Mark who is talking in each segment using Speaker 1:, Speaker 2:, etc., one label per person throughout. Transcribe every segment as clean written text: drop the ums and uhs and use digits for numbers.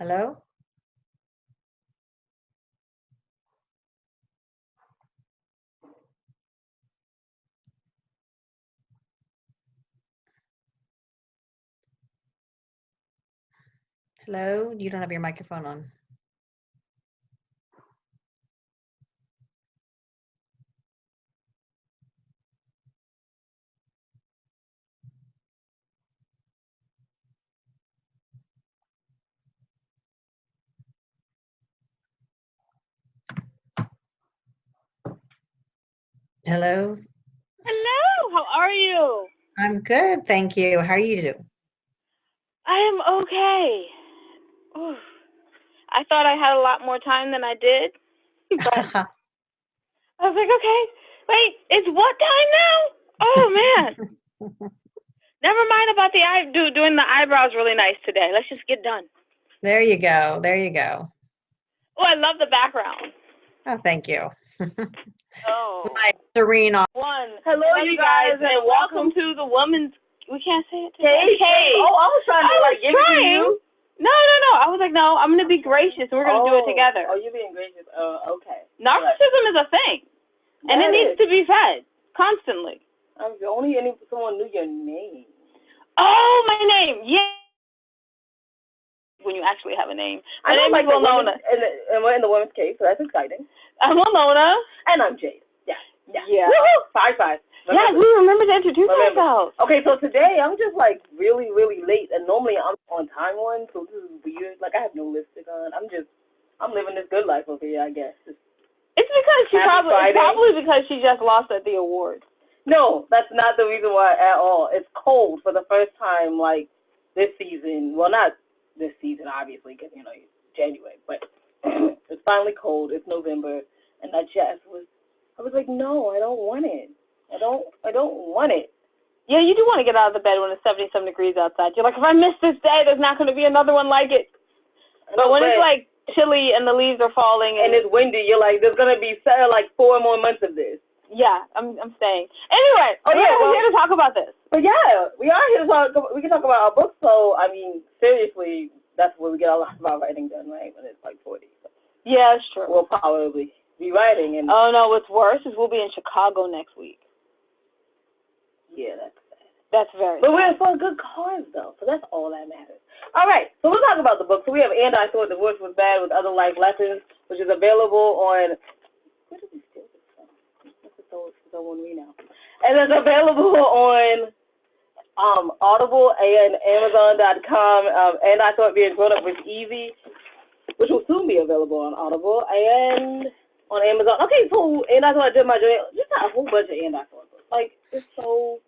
Speaker 1: Hello? Hello? You don't have your microphone on. Hello?
Speaker 2: Hello, how are you?
Speaker 1: I'm good, thank you. How are you doing?
Speaker 2: I am okay. Oof. I thought I had a lot more time than I did, but I was like, okay, wait, it's what time now? Oh man, never mind about the doing the eyebrows really nice today. Let's just get done.
Speaker 1: There you go. There you go.
Speaker 2: Oh, I love the background.
Speaker 1: Oh, thank you.
Speaker 2: Oh,
Speaker 1: It's my serene.
Speaker 2: Hello, you guys, and welcome to the woman's. We can't say it today.
Speaker 3: Oh, I was trying to give it to you.
Speaker 2: No. I was like, no, I'm gonna be gracious, and we're gonna do it together.
Speaker 3: Oh, you're being gracious. Okay.
Speaker 2: Narcissism is a thing, and it needs to be fed constantly.
Speaker 3: Only someone knew your name.
Speaker 2: Oh, my name, yeah. When you actually have a name. My name is Winona.
Speaker 3: And we're in the women's cave, so that's exciting.
Speaker 2: I'm Winona.
Speaker 3: And I'm Jade. Yeah.
Speaker 2: Woo-hoo!
Speaker 3: 5-5.
Speaker 2: Yeah, we remember to introduce ourselves.
Speaker 3: Okay, so today I'm just like really, really late, and normally I'm on time one, so this is weird. Like I have no lipstick on. I'm living this good life over here, I guess.
Speaker 2: It's because it's probably because she just lost at the awards.
Speaker 3: No, that's not the reason why at all. It's cold for the first time, like, this season. Well, not this season, obviously, because, it's January. But it's finally cold. It's November. And I was like, no, I don't want it. I don't want it.
Speaker 2: Yeah, you do want to get out of the bed when it's 77 degrees outside. You're like, if I miss this day, there's not going to be another one like it. But when it's, like, chilly and the leaves are falling.
Speaker 3: And it's windy, you're like, there's going to be, like, 4 more months of this.
Speaker 2: Yeah, I'm staying. Anyway, we're here to talk about this.
Speaker 3: But yeah, we are here to talk. We can talk about our books. So I mean, seriously, that's where we get a lot of our writing done, right? When it's like 40. So.
Speaker 2: Yeah, it's true.
Speaker 3: We'll probably be writing. And
Speaker 2: oh no, what's worse is we'll be in Chicago next week.
Speaker 3: Yeah, that's sad.
Speaker 2: That's very.
Speaker 3: But we're for a good cause though, so that's all that matters. All right, so we'll talk about the book. So we have "And I Thought Divorce Was Bad with Other Life Lessons," which is available on. Where did we steal this from? Someone we know. And it's available on Audible and Amazon.com. And I Thought Being Grown Up Was Easy, which will soon be available on Audible and on Amazon. Okay, so And I Thought I Did My Journal. Just got a whole bunch of And I Thought books. Like, there's so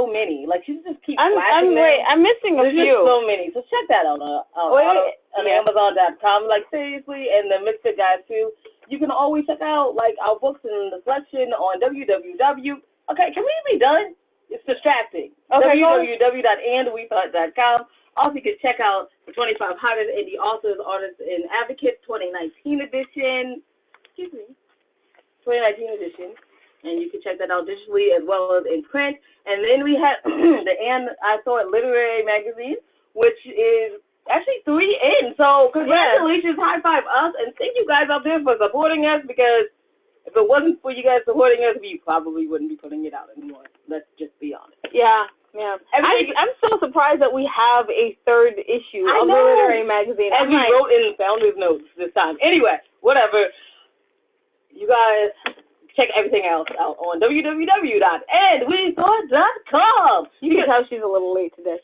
Speaker 3: many. Like, you just keep flashing them.
Speaker 2: I'm missing a few.
Speaker 3: There's just so many. So check that out on Amazon.com. Like, seriously, and the Misfit Guys, too. You can always check out, like, our books in the selection on www. Okay, can we be done? It's distracting.
Speaker 2: Okay,
Speaker 3: www.andwethought.com. Also, you can check out the 25 Hottest Indie Authors, Artists, and Advocates 2019 edition. Excuse me. 2019 edition. And you can check that out digitally as well as in print. And then we have the And I Thought Literary Magazine, which is actually 3 in. So congratulations, high five us, and thank you guys out there for supporting us, because if it wasn't for you guys supporting us, we probably wouldn't be putting it out anymore. Let's just be honest.
Speaker 2: Yeah. I'm so surprised that we have a 3rd issue of the literary magazine.
Speaker 3: As we wrote in Founder's Notes this time. Anyway, whatever. You guys check everything else out on www.andwethought.com.
Speaker 2: You can tell she's a little late today.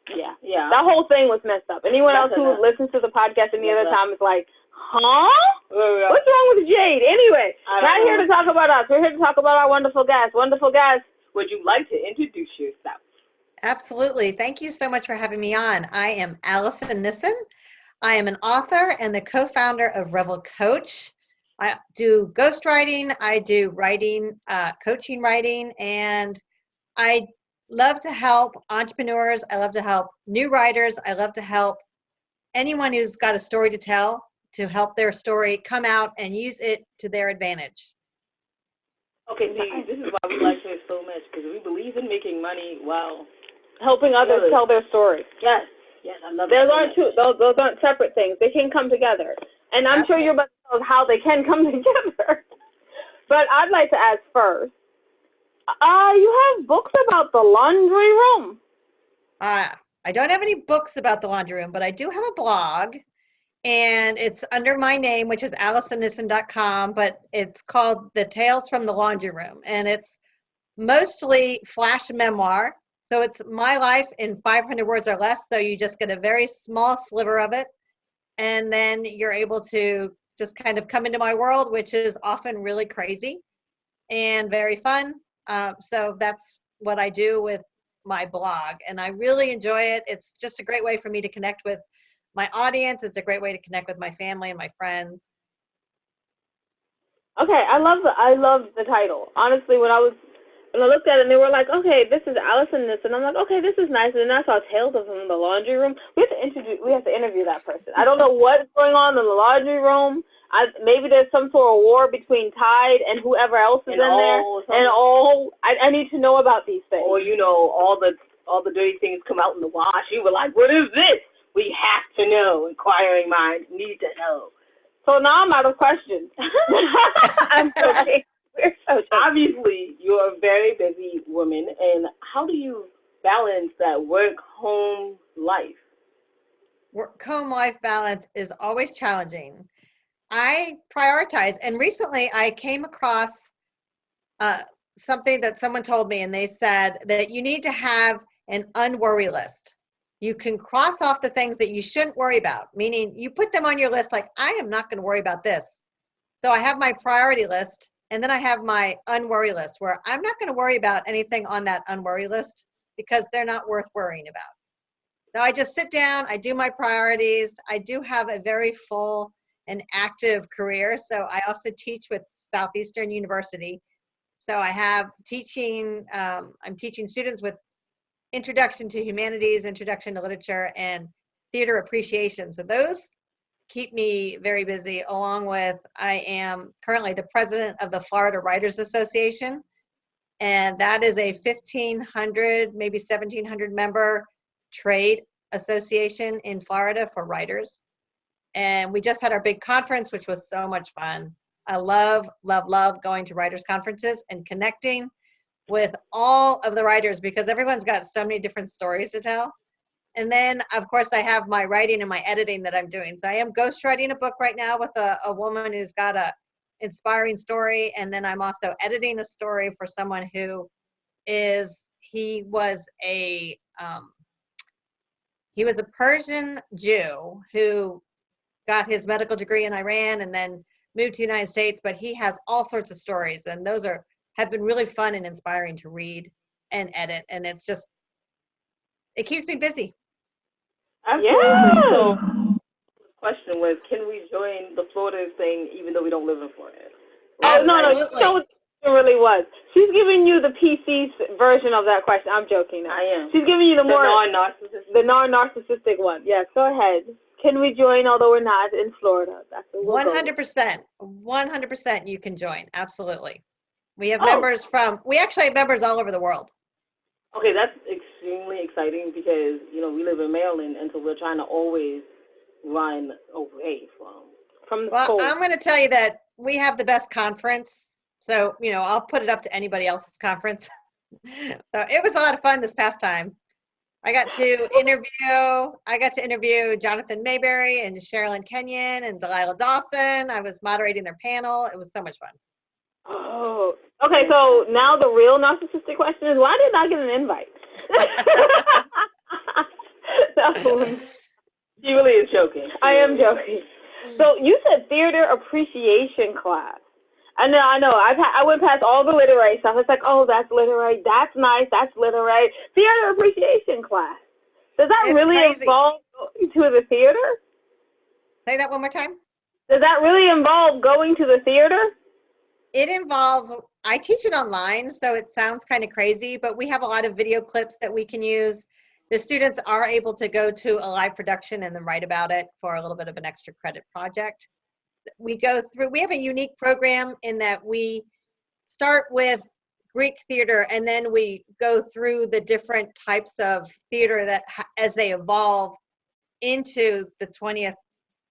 Speaker 3: Yeah.
Speaker 2: That whole thing was messed up. Anyone else who listens to the podcast any other time is like, huh? What's wrong with Jade? Anyway, not here to talk about us. We're here to talk about our wonderful guests. Wonderful guests.
Speaker 3: Would you like to introduce yourself?
Speaker 1: Absolutely. Thank you so much for having me on. I am Alison Nissen. I am an author and the co-founder of Revel Coach. I do ghostwriting, I do writing, coaching writing, and I love to help entrepreneurs. I love to help new writers. I love to help anyone who's got a story to tell, to help their story come out and use it to their advantage.
Speaker 3: Okay, see, this is why we like her so much, because we believe in making money while
Speaker 2: helping others tell their story.
Speaker 3: Yes. Yes, I love
Speaker 2: Those aren't two. Those aren't separate things. They can come together. And I'm sure you're about to tell us how they can come together. But I'd like to ask first. You have books about the laundry room.
Speaker 1: I don't have any books about the laundry room, but I do have a blog, and it's under my name, which is AlisonNissen.com, but it's called The Tales from the Laundry Room, and it's mostly flash memoir. So it's my life in 500 words or less, so you just get a very small sliver of it, and then you're able to just kind of come into my world, which is often really crazy and very fun. So that's what I do with my blog, and I really enjoy it. It's just a great way for me to connect with my audience. It's a great way to connect with my family and my friends.
Speaker 2: Okay, I love the title. Honestly, when I looked at it and they were like, okay, this is Alison Nissen, I'm like, okay, this is nice. And then I saw Tales of from the Laundry Room. We have to interview that person. I don't know what's going on in the laundry room. Maybe there's some sort of war between Tide and whoever else is in there. And I need to know about these things.
Speaker 3: Or all the dirty things come out in the wash. You were like, what is this? We have to know. Inquiring minds need to know.
Speaker 2: So now I'm out of questions. I'm joking.
Speaker 3: Obviously, you're a very busy woman, and how do you balance that work-home life?
Speaker 1: Work-home life balance is always challenging. I prioritize, and recently I came across something that someone told me, and they said that you need to have an unworry list. You can cross off the things that you shouldn't worry about, meaning you put them on your list like, I am not going to worry about this. So I have my priority list, and then I have my unworry list where I'm not going to worry about anything on that unworry list because they're not worth worrying about. So I just sit down, I do my priorities. I do have a very full and active career. So I also teach with Southeastern University. So I have teaching, I'm teaching students with Introduction to Humanities, Introduction to Literature, and Theater Appreciation. So those keep me very busy, along with I am currently the president of the Florida Writers Association, and that is a 1,500, maybe 1,700 member trade association in Florida for writers. And we just had our big conference, which was so much fun. I love, love, love going to writers' conferences and connecting with all of the writers because everyone's got so many different stories to tell. And then, of course, I have my writing and my editing that I'm doing. So I am ghostwriting a book right now with a woman who's got a inspiring story. And then I'm also editing a story for someone who he was a Persian Jew who got his medical degree in Iran and then moved to the United States, but he has all sorts of stories, and those have been really fun and inspiring to read and edit, and it keeps me busy.
Speaker 3: Absolutely. Yeah. So the question was, can we join the Florida thing even though we don't live in Florida?
Speaker 2: Right?
Speaker 1: Absolutely.
Speaker 2: No, you know what it really was. She's giving you the PC version of that question. I'm joking. I am. She's giving you the non-narcissistic one. Yes, go ahead. Can we join although we're not in Florida? That's
Speaker 1: 100%. 100% you can join. Absolutely. We have members we actually have members all over the world.
Speaker 3: Okay, that's extremely exciting because, we live in Maryland, and so we're trying to always run away from the cold.
Speaker 1: I'm going to tell you that we have the best conference. So, I'll put it up to anybody else's conference. So it was a lot of fun this past time. I got to interview Jonathan Mayberry and Sherilyn Kenyon and Delilah Dawson. I was moderating their panel. It was so much fun.
Speaker 2: Oh, okay. So now the real narcissistic question is, why did I get an invite?
Speaker 3: She really is joking.
Speaker 2: I am joking. So you said theater appreciation class. I know. I went past all the literary stuff. It's like, oh, that's literary. That's nice. That's literary. Theater appreciation class. Does that really involve going to the theater?
Speaker 1: Say that one more time.
Speaker 2: Does that really involve going to the theater?
Speaker 1: It involves, I teach it online, so it sounds kind of crazy, but we have a lot of video clips that we can use. The students are able to go to a live production and then write about it for a little bit of an extra credit project. We have a unique program in that we start with Greek theater and then we go through the different types of theater that as they evolve into the 20th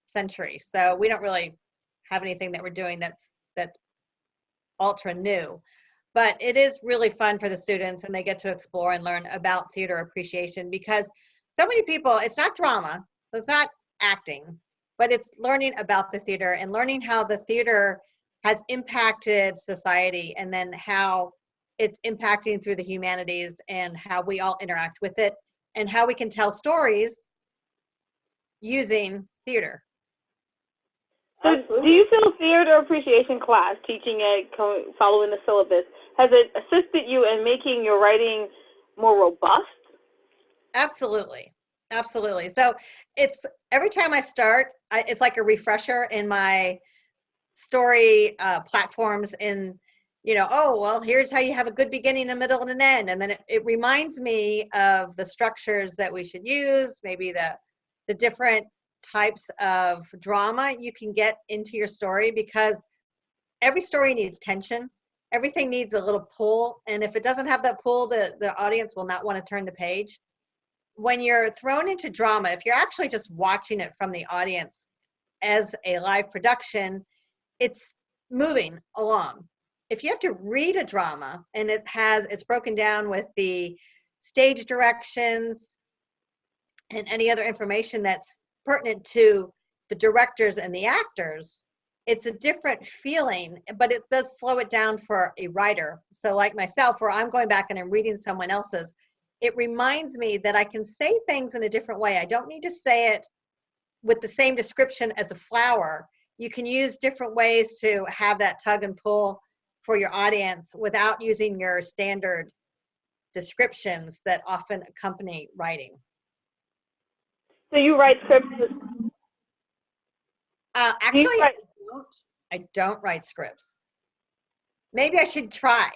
Speaker 1: century. So we don't really have anything that we're doing that's ultra new. But it is really fun for the students, and they get to explore and learn about theater appreciation, because so many people, it's not drama, it's not acting, but it's learning about the theater and learning how the theater has impacted society, and then how it's impacting through the humanities, and how we all interact with it, and how we can tell stories using theater.
Speaker 2: So do you feel theater appreciation class, teaching it, following the syllabus, has it assisted you in making your writing more robust?
Speaker 1: Absolutely. Absolutely. So it's every time I start, it's like a refresher in my story platforms, in, oh, well, here's how you have a good beginning, a middle, and an end. And then it reminds me of the structures that we should use, maybe the different types of drama you can get into your story, because every story needs tension. Everything needs a little pull. And if it doesn't have that pull, the audience will not want to turn the page. When you're thrown into drama, if you're actually just watching it from the audience as a live production, it's moving along. If you have to read a drama and it's broken down with the stage directions and any other information that's pertinent to the directors and the actors, it's a different feeling, but it does slow it down for a writer. So like myself, where I'm going back and I'm reading someone else's, it reminds me that I can say things in a different way. I don't need to say it with the same description as a flower. You can use different ways to have that tug and pull for your audience without using your standard descriptions that often accompany writing.
Speaker 2: So you write scripts?
Speaker 1: Actually, I don't write scripts. Maybe I should try.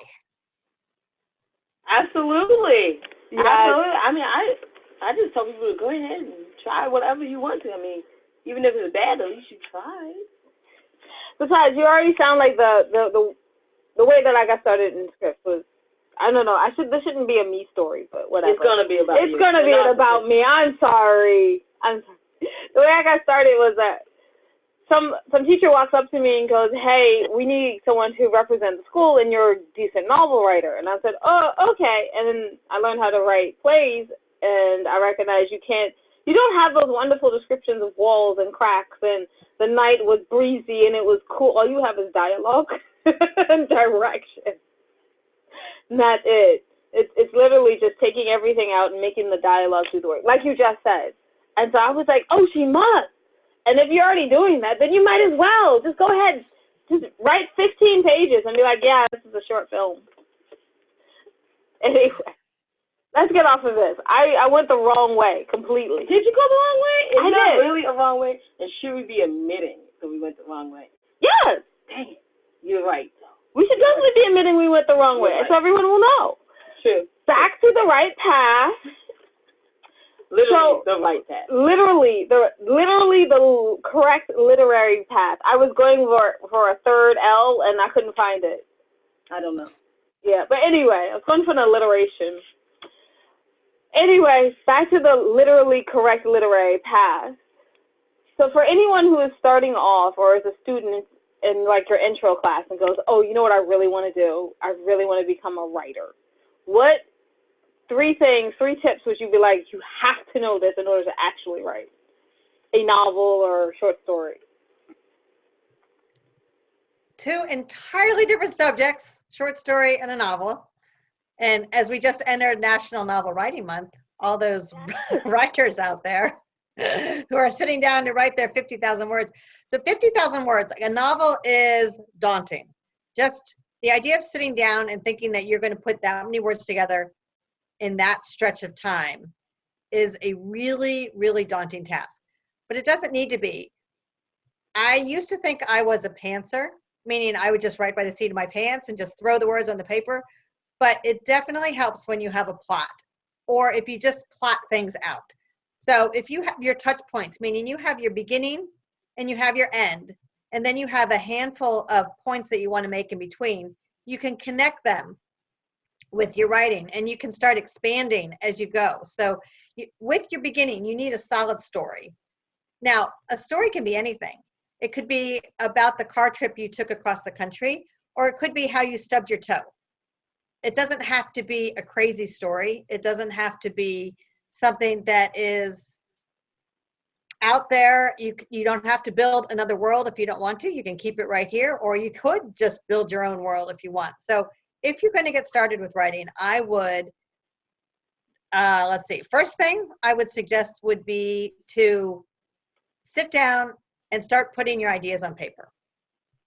Speaker 2: Absolutely.
Speaker 3: Yes. Absolutely. I mean, I just tell people to go ahead and try whatever you want to. I mean, even if it's bad, though, you should try.
Speaker 2: Besides, you already sound like the way that I got started in scripts was, I don't know. This shouldn't be a me story, but whatever.
Speaker 3: It's gonna be about you.
Speaker 2: It's gonna be about me. I'm sorry. The way I got started was that some teacher walks up to me and goes, "Hey, we need someone to represent the school, and you're a decent novel writer." And I said, "Oh, okay." And then I learned how to write plays, and I recognized you don't have those wonderful descriptions of walls and cracks, and the night was breezy and it was cool. All you have is dialogue and direction. And that's it. It's literally just taking everything out and making the dialogue do the work, like you just said. And so I was like, oh, she must. And if you're already doing that, then you might as well. Just go ahead. Just write 15 pages and be like, yeah, this is a short film. Anyway, let's get off of this. I went the wrong way completely.
Speaker 3: Did you go the wrong way? It's
Speaker 2: I
Speaker 3: not
Speaker 2: did.
Speaker 3: really a wrong way. And should we be admitting that we went the wrong way?
Speaker 2: Yes.
Speaker 3: Dang it. You're right.
Speaker 2: We should definitely be admitting we went the wrong way, so everyone will know.
Speaker 3: True.
Speaker 2: Back to the right path.
Speaker 3: Literally the right path.
Speaker 2: Literally the correct literary path. I was going for a third L, and I couldn't find it.
Speaker 3: I don't know.
Speaker 2: Yeah, but anyway, I was going for an alliteration. Anyway, back to the literally correct literary path. So for anyone who is starting off or is a student in like your intro class and goes, oh, you know what I really want to do? I really want to become a writer. What three tips would you be like, you have to know this in order to actually write a novel or a short story?
Speaker 1: Two entirely different subjects, short story and a novel. And as we just entered National Novel Writing Month, all those writers out there who are sitting down to write their 50,000 words. So 50,000 words, a novel is daunting. Just the idea of sitting down and thinking that you're going to put that many words together in that stretch of time is a really, really daunting task. But it doesn't need to be. I used to think I was a pantser, meaning I would just write by the seat of my pants and just throw the words on the paper. But it definitely helps when you have a plot, or if you just plot things out. So if you have your touch points, meaning you have your beginning and you have your end, and then you have a handful of points that you want to make in between, you can connect them with your writing and you can start expanding as you go. So with your beginning, you need a solid story. Now, a story can be anything. It could be about the car trip you took across the country, or it could be how you stubbed your toe. It doesn't have to be a crazy story. It doesn't have to be something that is out there. You don't have to build another world if you don't want to. You can keep it right here, or you could just build your own world if you want. So if you're going to get started with writing, I would, let's see, first thing I would suggest would be to sit down and start putting your ideas on paper.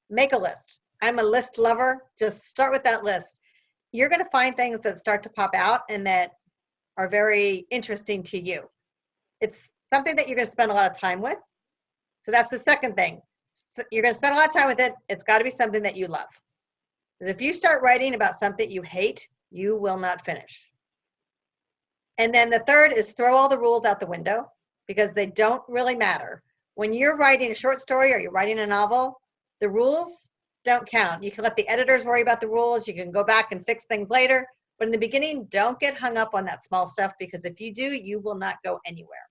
Speaker 1: Make a list. I'm a list lover. Just start with that list. You're going to find things that start to pop out and that are very interesting to you. It's something that you're going to spend a lot of time with. So that's the second thing. So you're going to spend a lot of time with it. It's got to be something that you love. Because if you start writing about something you hate, you will not finish. And then the third is throw all the rules out the window because they don't really matter. When you're writing a short story or you're writing a novel, the rules don't count. You can let the editors worry about the rules. You can go back and fix things later. But in the beginning, don't get hung up on that small stuff because if you do, you will not go anywhere.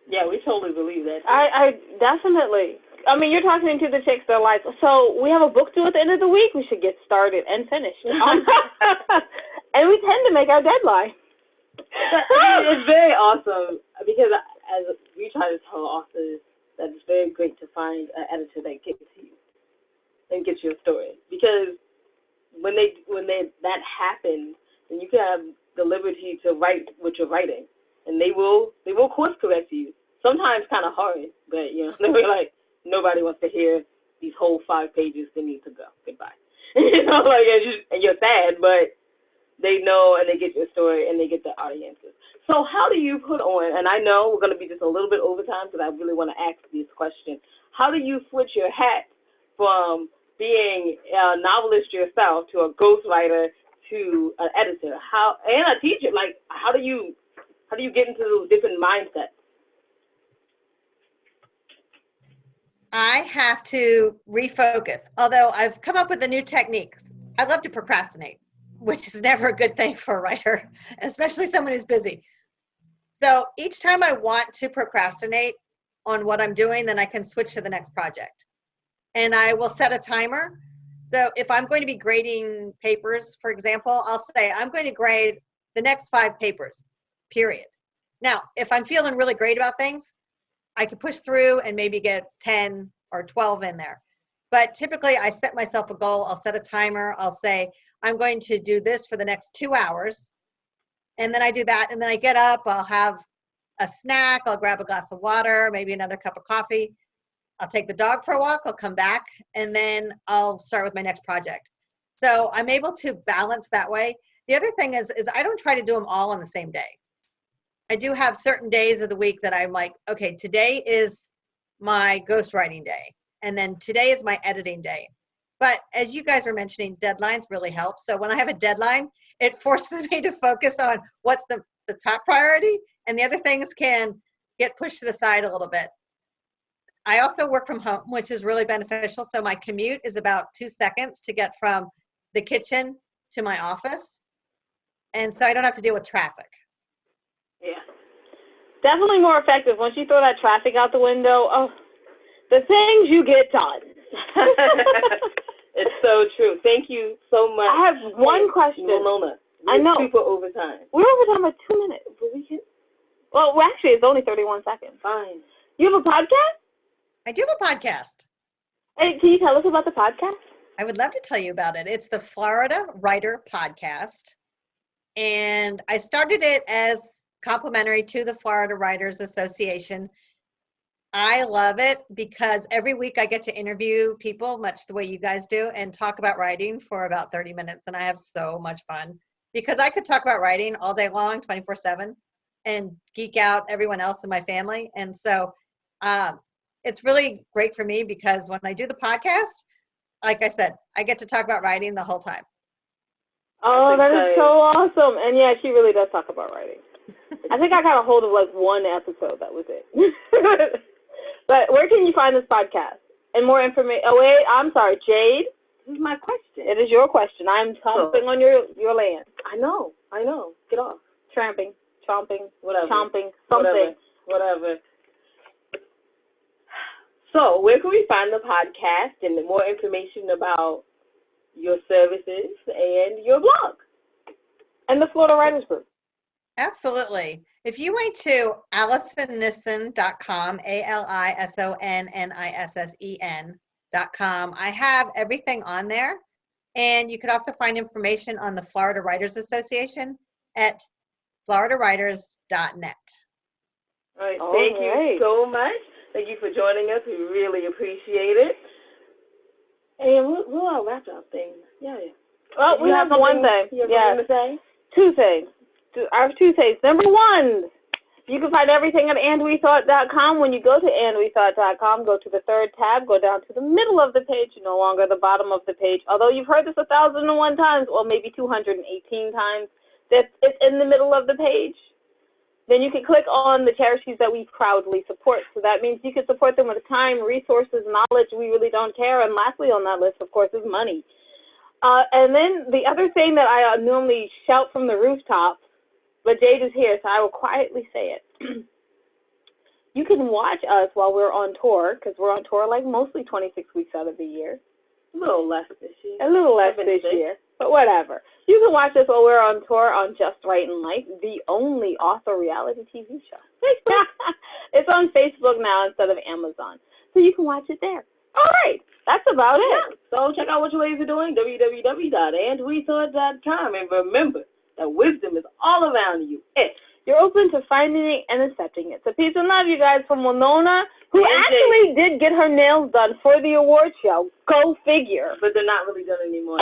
Speaker 3: Yeah, we totally believe that.
Speaker 2: I definitely. I mean, you're talking to the chicks that are like, so we have a book due at the end of the week. We should get started and finish. And we tend to make our deadline.
Speaker 3: It's very awesome because as we try to tell authors that it's very great to find an editor that gets you and gets your story. Because when that happens, then you can have the liberty to write what you're writing, and they will course correct you. Sometimes kind of hard, but they're like, nobody wants to hear these whole 5 pages. They need to go. Goodbye. And you're sad, but they know and they get your story and they get the audiences. So how do you put on, and I know we're going to be just a little bit over time because I really want to ask this question, how do you switch your hat from being a novelist yourself to a ghostwriter to an editor and a teacher? Like, how do you get into those different mindsets?
Speaker 1: I have to refocus, although I've come up with the new techniques. I love to procrastinate, which is never a good thing for a writer, especially someone who's busy. So each time I want to procrastinate on what I'm doing, then I can switch to the next project. And I will set a timer. So if I'm going to be grading papers, for example, I'll say I'm going to grade the next 5 papers, period. Now, if I'm feeling really great about things, I could push through and maybe get 10 or 12 in there. But typically I set myself a goal. I'll set a timer. I'll say, I'm going to do this for the next 2 hours. And then I do that. And then I get up, I'll have a snack. I'll grab a glass of water, maybe another cup of coffee. I'll take the dog for a walk. I'll come back and then I'll start with my next project. So I'm able to balance that way. The other thing is I don't try to do them all on the same day. I do have certain days of the week that I'm like, okay, today is my ghostwriting day. And then today is my editing day. But as you guys were mentioning, deadlines really help. So when I have a deadline, it forces me to focus on what's the top priority, and the other things can get pushed to the side a little bit. I also work from home, which is really beneficial. So my commute is about 2 seconds to get from the kitchen to my office. And so I don't have to deal with traffic.
Speaker 2: Yeah. Definitely more effective. Once you throw that traffic out the window, the things you get done.
Speaker 3: It's so true. Thank you so much.
Speaker 2: I have one question.
Speaker 3: Mona,
Speaker 2: I know.
Speaker 3: Super overtime.
Speaker 2: We're over time by 2 minutes. But well, actually, it's only 31 seconds.
Speaker 3: Fine.
Speaker 2: You have a podcast?
Speaker 1: I do have a podcast.
Speaker 2: Hey, can you tell us about the podcast?
Speaker 1: I would love to tell you about it. It's the Florida Writer Podcast. And I started it as complimentary to the Florida Writers Association. I love it because every week I get to interview people, much the way you guys do, and talk about writing for about 30 minutes. And I have so much fun because I could talk about writing all day long, 24/7, and geek out everyone else in my family. And so it's really great for me because when I do the podcast, like I said, I get to talk about writing the whole time.
Speaker 2: Oh, that is so awesome. And yeah, she really does talk about writing. I think I got a hold of like one episode. That was it. But where can you find this podcast? And more information. Oh, wait, I'm sorry, Jade.
Speaker 3: This is my question.
Speaker 2: It is your question. I'm stomping on your land.
Speaker 3: I know. Get off.
Speaker 2: Tramping.
Speaker 3: chomping, whatever.
Speaker 2: Chomping, something.
Speaker 3: Whatever. So, where can we find the podcast and more information about your services and your blog? And the Florida Writers Group.
Speaker 1: Absolutely. If you went to AlisonNissen.com, AlisonNissen.com, I have everything on there. And you could also find information on the Florida Writers Association at floridawriters.net.
Speaker 3: All right. Thank you so much. Thank you for joining us. We really appreciate it. And we'll wrap up things. Yeah.
Speaker 2: Well, we have one thing.
Speaker 3: You have something to say?
Speaker 2: Two things. I have two things. Number one, you can find everything at andwethought.com. When you go to andwethought.com, go to the third tab, go down to the middle of the page, no longer the bottom of the page. Although you've heard this 1,001 times, or maybe 218 times, that it's in the middle of the page. Then you can click on the charities that we proudly support. So that means you can support them with time, resources, knowledge. We really don't care. And lastly on that list, of course, is money. And then the other thing that I normally shout from the rooftops, but Jade is here, so I will quietly say it. You can watch us while we're on tour, because we're on tour like mostly 26 weeks out of the year.
Speaker 3: A little less this year.
Speaker 2: A little less this year, but whatever. You can watch us while we're on tour on Just Right in Life, the only author reality TV show. Facebook. It's on Facebook now instead of Amazon, so you can watch it there. All right, that's about it.
Speaker 3: So check out what your ladies are doing, www.andwethought.com, and remember that wisdom is all around you.
Speaker 2: You're open to finding it and accepting it. So peace and love, you guys, from Winona, who actually did get her nails done for the award show. Go figure.
Speaker 3: But they're not really done anymore.